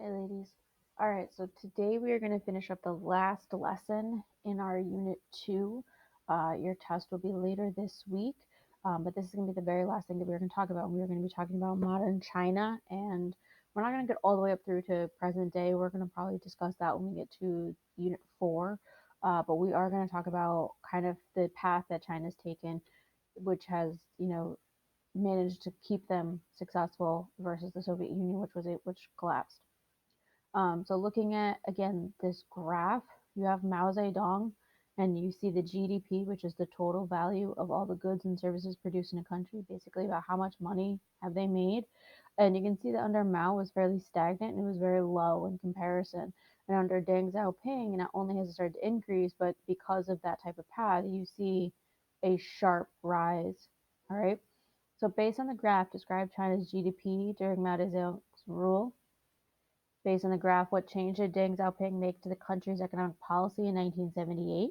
Hey, ladies. All right, so today we are going to finish up the last lesson in our Unit 2. Your test will be later this week, but this is going to be the very last thing that we're going to talk about. We are going to be talking about modern China, and we're not going to get all the way up through to present day. We're going to probably discuss that when we get to Unit 4, but we are going to talk about kind of the path that China's taken, which has, managed to keep them successful versus the Soviet Union, which collapsed. So looking at again this graph, you have Mao Zedong, and you see the GDP, which is the total value of all the goods and services produced in a country, basically about how much money have they made. And you can see that under Mao was fairly stagnant and it was very low in comparison. And under Deng Xiaoping, not only has it started to increase, but because of that type of path, you see a sharp rise. All right. So based on the graph, describe China's GDP during Mao Zedong's rule. Based on the graph, what change did Deng Xiaoping make to the country's economic policy in 1978?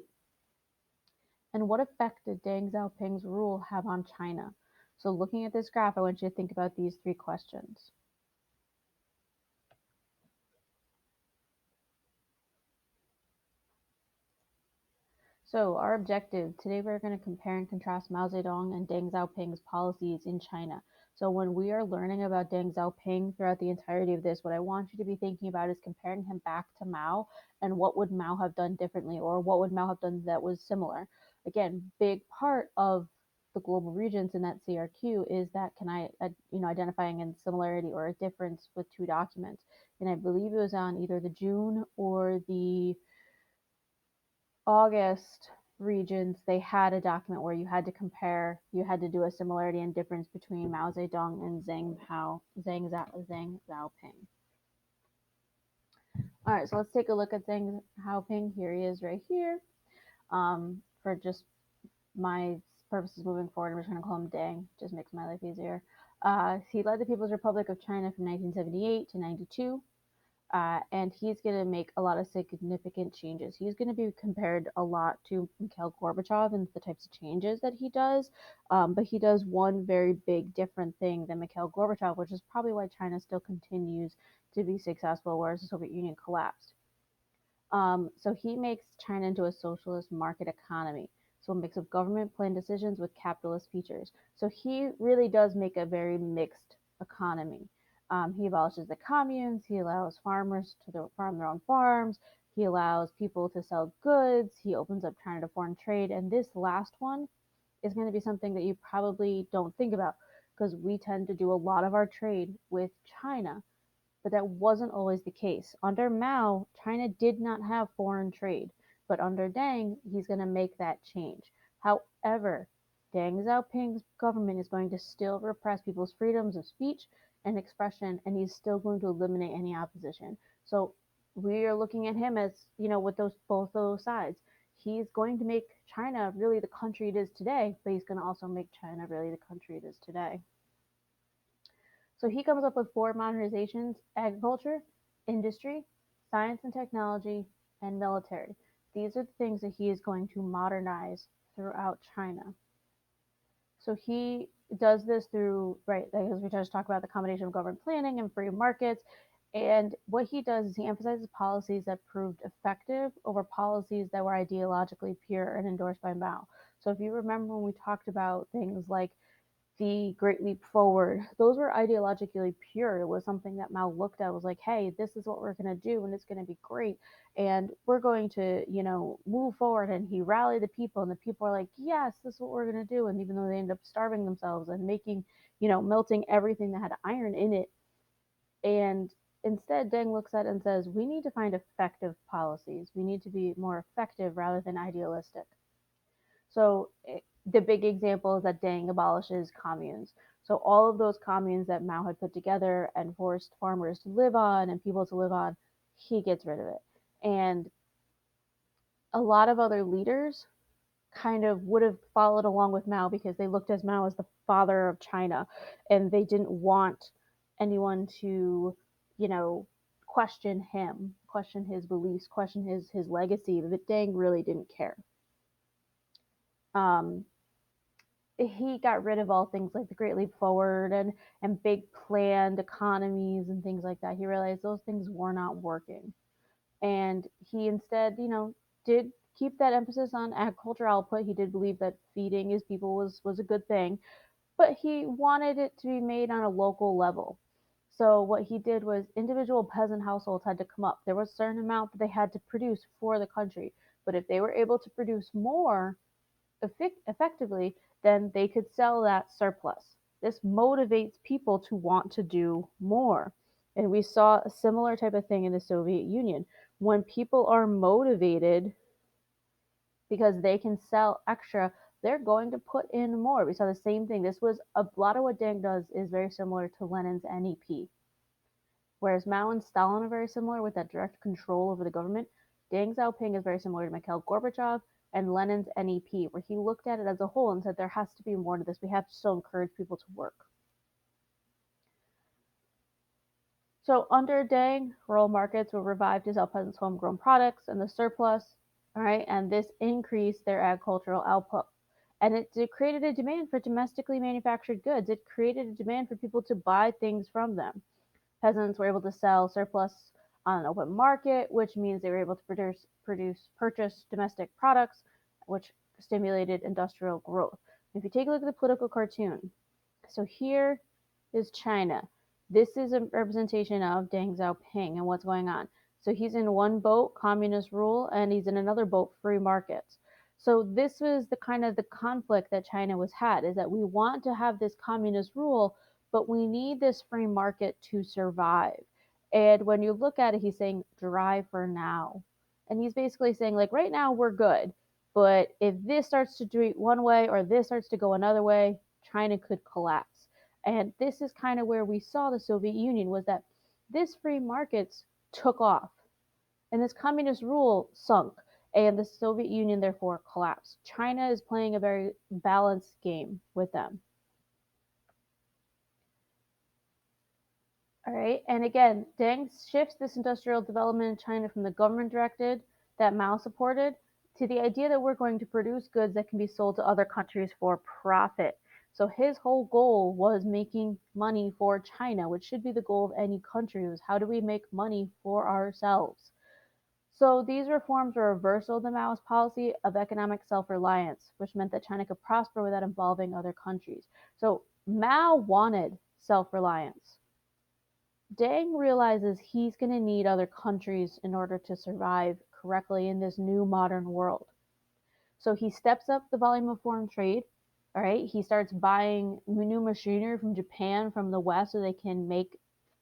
And what effect did Deng Xiaoping's rule have on China? So, looking at this graph, I want you to think about these three questions. So, our objective today, we're going to compare and contrast Mao Zedong and Deng Xiaoping's policies in China. So, when we are learning about Deng Xiaoping throughout the entirety of this, what I want you to be thinking about is comparing him back to Mao and what would Mao have done differently or what would Mao have done that was similar. Again, big part of the global regions in that CRQ is that identifying a similarity or a difference with two documents. And I believe it was on either the June or the August regions, they had a document where you had to compare, you had to do a similarity and difference between Mao Zedong and Zhang Xiaoping. All right, so let's take a look at Zhang Xiaoping. Here he is right here. For just my purposes moving forward, I'm just going to call him Deng, just makes my life easier. He led the People's Republic of China from 1978 to 92. And he's going to make a lot of significant changes. He's going to be compared a lot to Mikhail Gorbachev and the types of changes that he does. But he does one very big different thing than Mikhail Gorbachev, which is probably why China still continues to be successful, whereas the Soviet Union collapsed. So he makes China into a socialist market economy. So a mix of government planned decisions with capitalist features. So he really does make a very mixed economy. He abolishes the communes. He allows farmers to farm their own farms. He allows people to sell goods. He opens up China to foreign trade. And this last one is going to be something that you probably don't think about because we tend to do a lot of our trade with China, but that wasn't always the case. Under Mao, China did not have foreign trade, but under Deng, he's going to make that change. However, Deng Xiaoping's government is going to still repress people's freedoms of speech and expression, and he's still going to eliminate any opposition. So we are looking at him as, with those both those sides. He's going to make China really the country it is today, but he's going to also make China really the country it is today. So he comes up with four modernizations: agriculture, industry, science and technology, and military. These are the things that he is going to modernize throughout China. So he does this through, right, as we just talked about, the combination of government planning and free markets. And what he does is he emphasizes policies that proved effective over policies that were ideologically pure and endorsed by Mao. So if you remember when we talked about things like the Great Leap Forward, those were ideologically pure. It was something that Mao looked at, was like, hey, this is what we're going to do, and it's going to be great. And we're going to, move forward. And he rallied the people, and the people are like, yes, this is what we're going to do. And even though they end up starving themselves and making, melting everything that had iron in it. And instead, Deng looks at it and says, we need to find effective policies. We need to be more effective rather than idealistic. So the big example is that Deng abolishes communes. So all of those communes that Mao had put together and forced farmers to live on and people to live on, he gets rid of it. And a lot of other leaders kind of would have followed along with Mao because they looked at Mao as the father of China, and they didn't want anyone to, you know, question him, question his beliefs, question his legacy. But Deng really didn't care. Um, he got rid of all things like the Great Leap Forward and big planned economies and things like that. He realized those things were not working, and he instead, did keep that emphasis on agriculture output. He did believe that feeding his people was a good thing, but he wanted it to be made on a local level. So what he did was individual peasant households had to come up. There was a certain amount that they had to produce for the country, but if they were able to produce more effectively, then they could sell that surplus. This motivates people to want to do more. And we saw a similar type of thing in the Soviet Union. When people are motivated because they can sell extra, they're going to put in more. We saw the same thing. This was a lot of what Deng does is very similar to Lenin's NEP. Whereas Mao and Stalin are very similar with that direct control over the government, Deng Xiaoping is very similar to Mikhail Gorbachev and Lenin's NEP, where he looked at it as a whole and said there has to be more to this. We have to still encourage people to work. So under Deng, rural markets were revived to sell peasants' homegrown products and the surplus, all right, and this increased their agricultural output. And it created a demand for domestically manufactured goods. It created a demand for people to buy things from them. Peasants were able to sell surplus on an open market, which means they were able to purchase domestic products, which stimulated industrial growth. If you take a look at the political cartoon, so here is China. This is a representation of Deng Xiaoping and what's going on. So he's in one boat, communist rule, and he's in another boat, free markets. So this was the kind of the conflict that China was had, is that we want to have this communist rule, but we need this free market to survive. And when you look at it, he's saying drive for now. And he's basically saying, like, right now we're good. But if this starts to do it one way or this starts to go another way, China could collapse. And this is kind of where we saw the Soviet Union was that this free markets took off and this communist rule sunk and the Soviet Union therefore collapsed. China is playing a very balanced game with them. All right, and again, Deng shifts this industrial development in China from the government directed that Mao supported to the idea that we're going to produce goods that can be sold to other countries for profit. So his whole goal was making money for China, which should be the goal of any country, was how do we make money for ourselves? So these reforms were a reversal of the Maoist policy of economic self-reliance, which meant that China could prosper without involving other countries. So Mao wanted self-reliance. Deng realizes he's going to need other countries in order to survive correctly in this new modern world. So he steps up the volume of foreign trade. All right. He starts buying new machinery from Japan, from the West, so they can make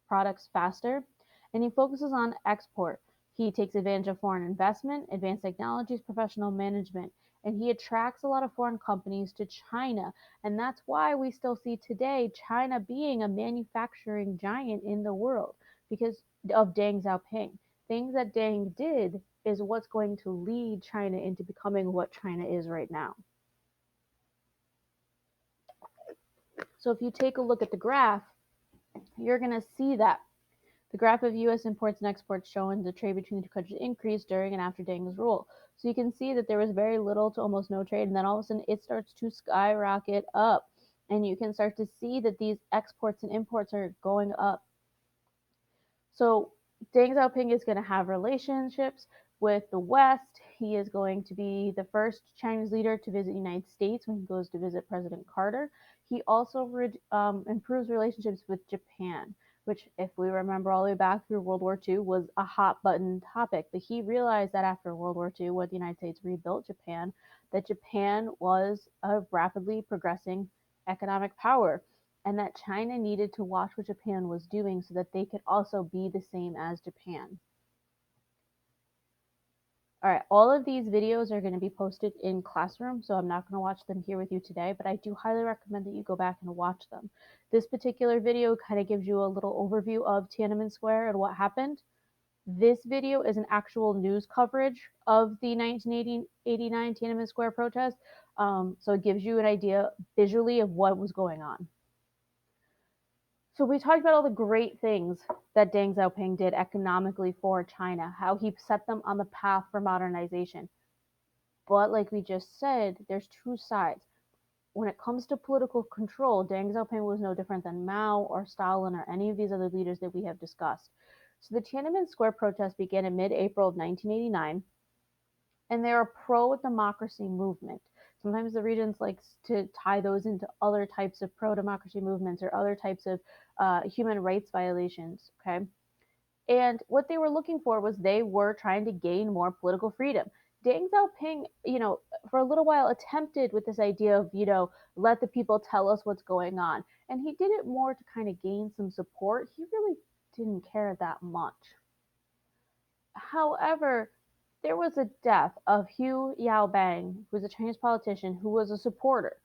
products faster. And he focuses on export. He takes advantage of foreign investment, advanced technologies, professional management, and he attracts a lot of foreign companies to China. And that's why we still see today China being a manufacturing giant in the world because of Deng Xiaoping. Things that Deng did is what's going to lead China into becoming what China is right now. So if you take a look at the graph, you're going to see that the graph of U.S. imports and exports showing the trade between the two countries increased during and after Deng's rule. So you can see that there was very little to almost no trade, and then all of a sudden it starts to skyrocket up. And you can start to see that these exports and imports are going up. So Deng Xiaoping is going to have relationships with the West. He is going to be the first Chinese leader to visit the United States when he goes to visit President Carter. He also improves relationships with Japan, which, if we remember all the way back through World War II, was a hot button topic. But he realized that after World War II, when the United States rebuilt Japan, that Japan was a rapidly progressing economic power and that China needed to watch what Japan was doing so that they could also be the same as Japan. All right, all of these videos are going to be posted in Classroom, so I'm not going to watch them here with you today, but I do highly recommend that you go back and watch them. This particular video kind of gives you a little overview of Tiananmen Square and what happened. This video is an actual news coverage of the 1989 Tiananmen Square protest, so it gives you an idea visually of what was going on. So we talked about all the great things that Deng Xiaoping did economically for China, how he set them on the path for modernization. But like we just said, there's two sides. when it comes to political control, Deng Xiaoping was no different than Mao or Stalin or any of these other leaders that we have discussed. So the Tiananmen Square protests began in mid-April of 1989, and they're a pro-democracy movement. Sometimes the regions like to tie those into other types of pro-democracy movements or other types of human rights violations. Okay, and what they were looking for was they were trying to gain more political freedom. Deng Xiaoping, for a little while attempted with this idea of, let the people tell us what's going on. And he did it more to kind of gain some support. He really didn't care that much. However, there was a death of Hu Yaobang, who was a Chinese politician who was a supporter,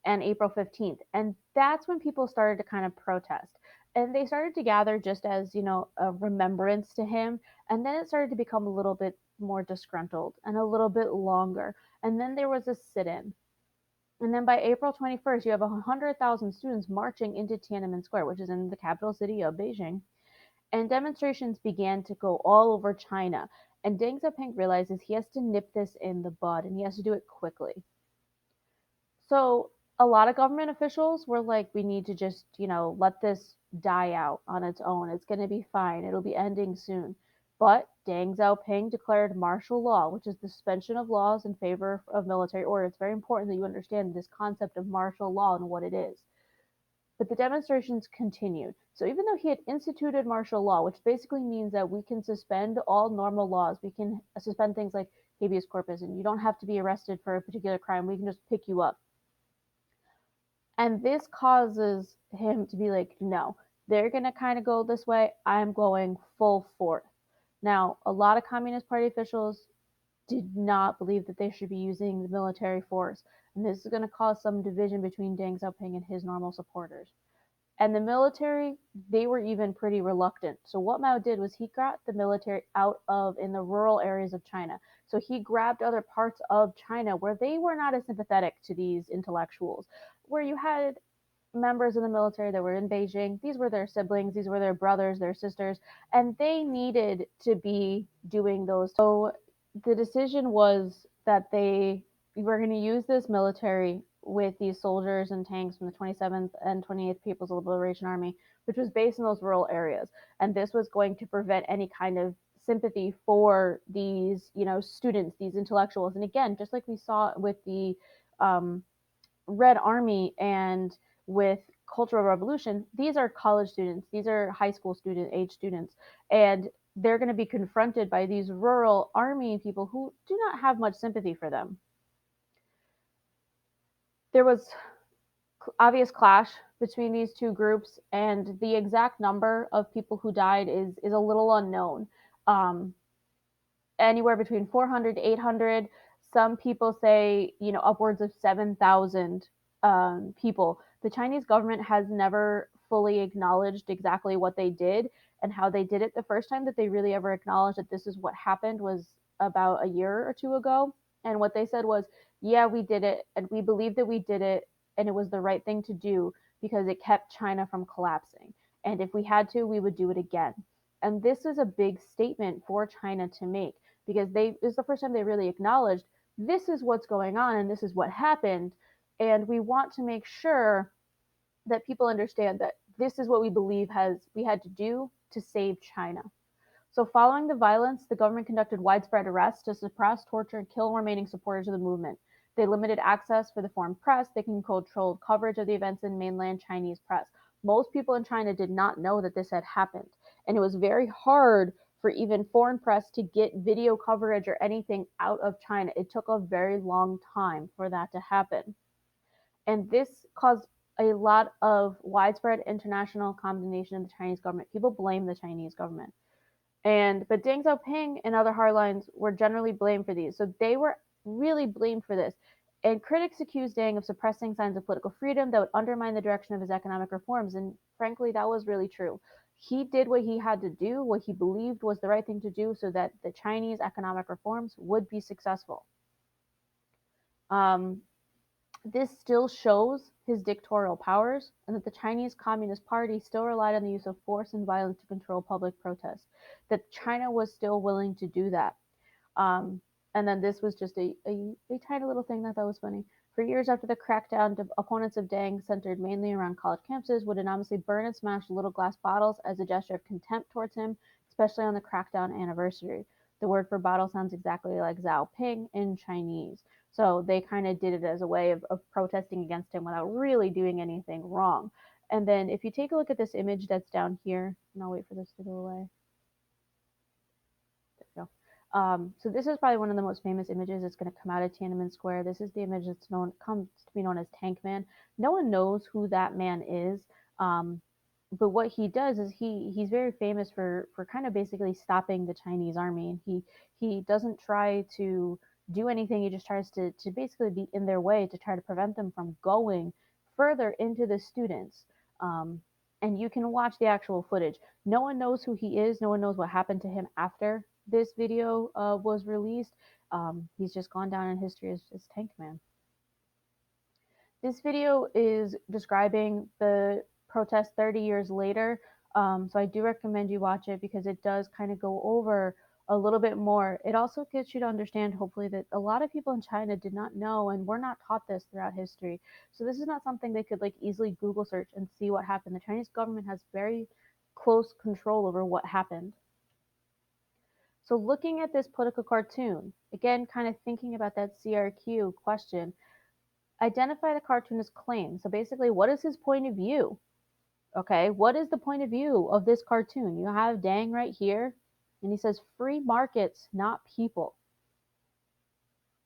on April 15th. And that's when people started to kind of protest. And they started to gather just as, a remembrance to him. And then it started to become a little bit more disgruntled and a little bit longer. And then there was a sit in. And then by April 21st, you have 100,000 students marching into Tiananmen Square, which is in the capital city of Beijing, and demonstrations began to go all over China. And Deng Xiaoping realizes he has to nip this in the bud and he has to do it quickly. So a lot of government officials were like, we need to just, let this die out on its own. It's going to be fine. It'll be ending soon. But Deng Xiaoping declared martial law, which is the suspension of laws in favor of military order. It's very important that you understand this concept of martial law and what it is. But the demonstrations continued. So even though he had instituted martial law, which basically means that we can suspend all normal laws, we can suspend things like habeas corpus, and you don't have to be arrested for a particular crime, we can just pick you up. And this causes him to be like, no, they're going to kind of go this way. I'm going full force. Now, a lot of Communist Party officials did not believe that they should be using the military force. And this is going to cause some division between Deng Xiaoping and his normal supporters. And the military, they were even pretty reluctant. So what Mao did was he got the military out of in the rural areas of China. So he grabbed other parts of China where they were not as sympathetic to these intellectuals, where you had members of the military that were in Beijing. These were their siblings, these were their brothers, their sisters, and they needed to be doing those. So the decision was that they were going to use this military with these soldiers and tanks from the 27th and 28th People's Liberation Army, which was based in those rural areas. And this was going to prevent any kind of sympathy for these, students, these intellectuals. And again, just like we saw with the Red Army and with Cultural Revolution, these are college students, these are high school age students, and they're going to be confronted by these rural army people who do not have much sympathy for them. There was obvious clash between these two groups, and the exact number of people who died is a little unknown. Anywhere between 400 to 800. Some people say, upwards of 7,000 people. The Chinese government has never fully acknowledged exactly what they did and how they did it. The first time that they really ever acknowledged that this is what happened was about a year or two ago. And what they said was, yeah, we did it, and we believe that we did it, and it was the right thing to do because it kept China from collapsing. And if we had to, we would do it again. And this is a big statement for China to make because it was the first time they really acknowledged this is what's going on and this is what happened. And we want to make sure that people understand that this is what we believe we had to do to save China. So following the violence, the government conducted widespread arrests to suppress, torture, and kill remaining supporters of the movement. They limited access for the foreign press. They controlled coverage of the events in mainland Chinese press. Most people in China did not know that this had happened. And it was very hard for even foreign press to get video coverage or anything out of China. It took a very long time for that to happen. And this caused a lot of widespread international condemnation of the Chinese government. People blame the Chinese government. But Deng Xiaoping and other hardlines were generally blamed for these. So they were really blamed for this. And critics accused Deng of suppressing signs of political freedom that would undermine the direction of his economic reforms. And frankly, that was really true. He did what he had to do, what he believed was the right thing to do, so that the Chinese economic reforms would be successful. This still shows his dictatorial powers and that the Chinese Communist Party still relied on the use of force and violence to control public protests, that China was still willing to do that. And then this was just a tiny little thing that was funny. For years after the crackdown, opponents of Deng, centered mainly around college campuses, would anonymously burn and smash little glass bottles as a gesture of contempt towards him, especially on the crackdown anniversary. The word for bottle sounds exactly like Zhao Ping in Chinese. So they kind of did it as a way of protesting against him without really doing anything wrong. And then if you take a look at this image that's down here, and I'll wait for this to go away. There we go. So this is probably one of the most famous images. It's going to come out of Tiananmen Square. This is the image that's comes to be known as Tank Man. No one knows who that man is. Um, but what he does is he's very famous for kind of basically stopping the Chinese army, and he doesn't try to do anything. He just tries to basically be in their way to try to prevent them from going further into the students. Um, and you can watch the actual footage. No one knows who he is. No one knows what happened to him after this video was released. He's just gone down in history as Tank Man. This video is describing the protest 30 years later. So I do recommend you watch it because it does kind of go over a little bit more. It also gets you to understand, hopefully, that a lot of people in China did not know and were not taught this throughout history. So this is not something they could like easily Google search and see what happened. The Chinese government has very close control over what happened. So looking at this political cartoon, again, kind of thinking about that CRQ question, identify the cartoonist's claim. So basically, what is his point of view? Okay, what is the point of view of this cartoon? You have Dang right here, and he says free markets, not people.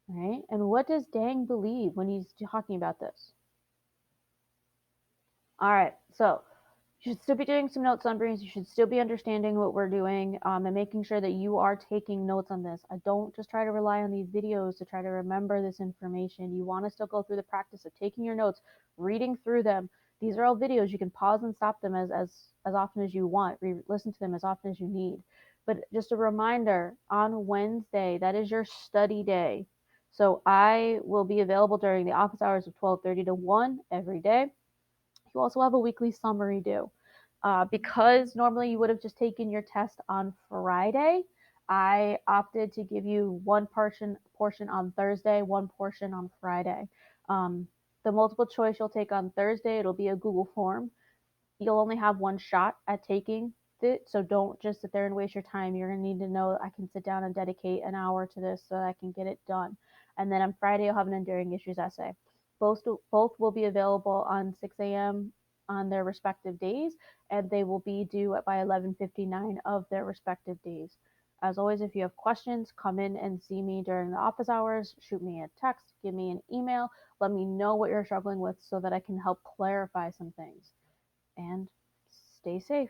Right? And what does Dang believe when he's talking about this? All right, so you should still be doing some note summaries. You should still be understanding what we're doing and making sure that you are taking notes on this. I don't just try to rely on these videos to try to remember this information. You want to still go through the practice of taking your notes, reading through them. These are all videos. You can pause and stop them as often as you want. Listen to them as often as you need. But just a reminder, on Wednesday, that is your study day. So I will be available during the office hours of 12:30 to 1 every day. You also have a weekly summary due. Because normally you would have just taken your test on Friday, I opted to give you one portion on Thursday, one portion on Friday. The multiple choice you'll take on Thursday, it'll be a Google form. You'll only have one shot at taking it, so don't just sit there and waste your time. You're going to need to know I can sit down and dedicate an hour to this so I can get it done. And then on Friday, you'll have an enduring issues essay. Both will be available on 6 a.m. on their respective days, and they will be due by 11:59 of their respective days. As always, if you have questions, come in and see me during the office hours. Shoot me a text, give me an email, let me know what you're struggling with so that I can help clarify some things. And stay safe.